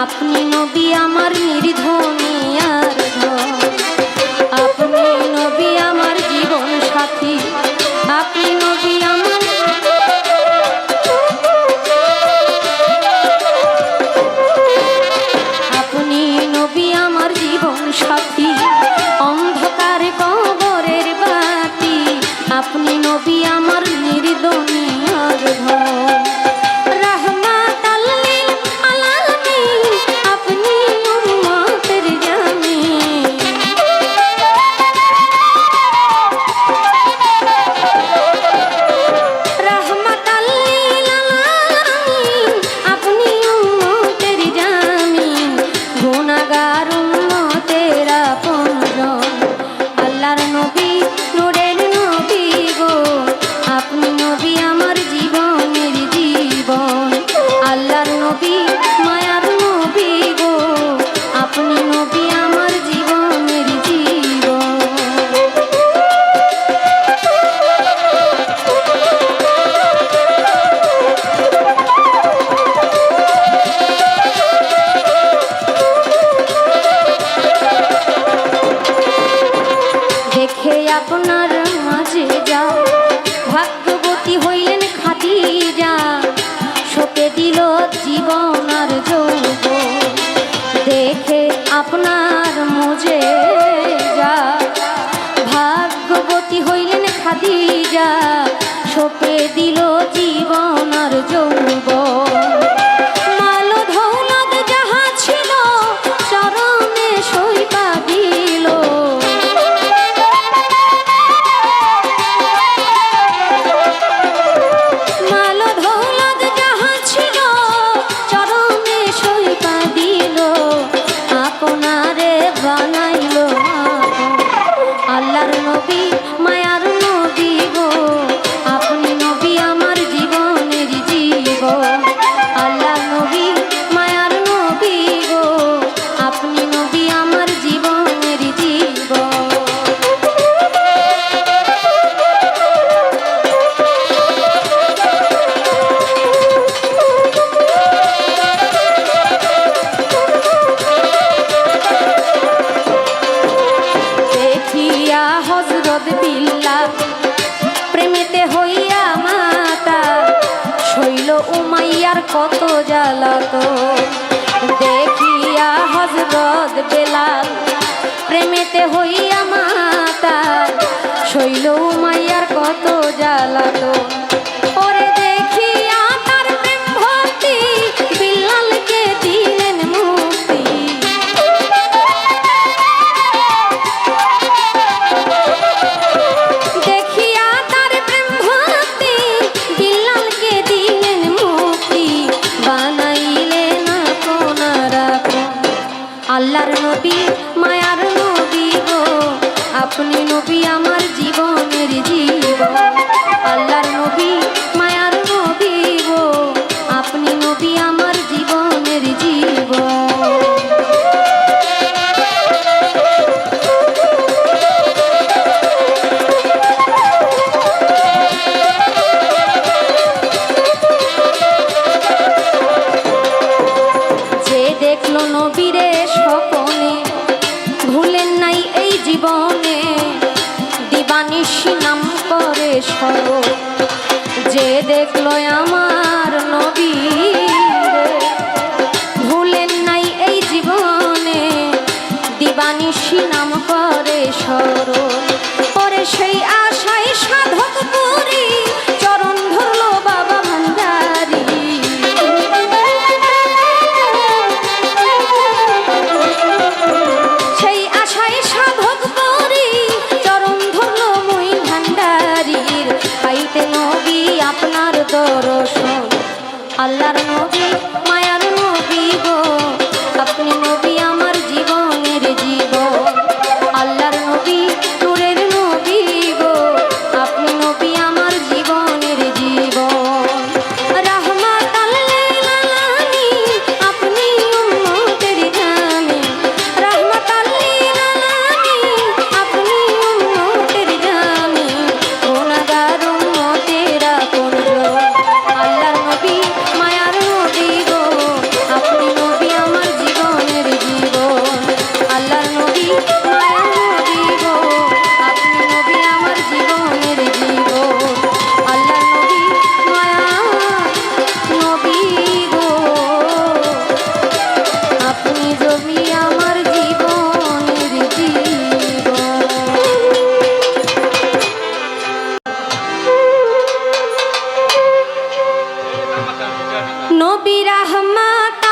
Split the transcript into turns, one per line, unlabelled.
আপনি নবী আমার নির্ধনী আর ধন, আপনি নবী আমার জীবন সাথী, আপনি নবী আমার আপনি নবী আমার জীবন সাথী, অন্ধকার কবরের বাতি, আপনি নবী আমার নির্ধনী আর ধন। আপনার মাঝে যা ভাগ্যবতী হইলেন খাদিজা, সঁপে দিল জীবন আর যৌবন। দেখে আপনার মাঝে যা ভাগ্যবতী হইলেন খাদিজা, সঁপে দিল জীবন আর যৌবন। প্রেমেতে হইয়া মাতা শৈল উমাইয়ার কত জ্বালাতো, দেখিয়া হযরত বেলাল প্রেমেতে হইয়া মাতা শৈল উমাইয়ার কত জ্বালাতো। ওরে দেখিয়া তার প্রেম ভক্তি বিল্লালকে দিলেন মুক্তি। আল্লাহর নবী মায়ার নবী গো, আপনি নবী আমার জীবনের জীবন। আল্লাহর নবী মায়ার নবী গো, আপনি নবী আমার জীবনের জীবন। যে দেখলো নবীরে স্বপনে, ভুলেন নাই এই জীবনে, দিবানিশি নাম করে স্মরণ। যে দেখলো আমার নবীরে, ভুলেন নাই এই জীবনে, দিবানিশি নাম করে স্মরণ। পরে সেই আশায় সাধক পুরী চরণ ধরলো বাবা ভান্ডারী। সেই আশায় সাধক পুরী চরণ ধরলো মুই ভান্ডারীর, পাইতে নবী আপনার দর্শন। আল্লাহর নবী মায়ার নবী গো, আপনি নবী আমার জীবনের জীবন। আল্লাহর নবী নূরের নবী গো, আপনি নবী আমার জীবনের জীবন। রাহমাতাল লিল আলামিন, আপনি উম্মতের জামিন। রাহমাতাল লিল আলামিন, আপনি উম্মতের জামিন। গুনাহগার উম্মতের আপনজন। আল্লাহর নবী মায়ার নবী গো, রাহমাত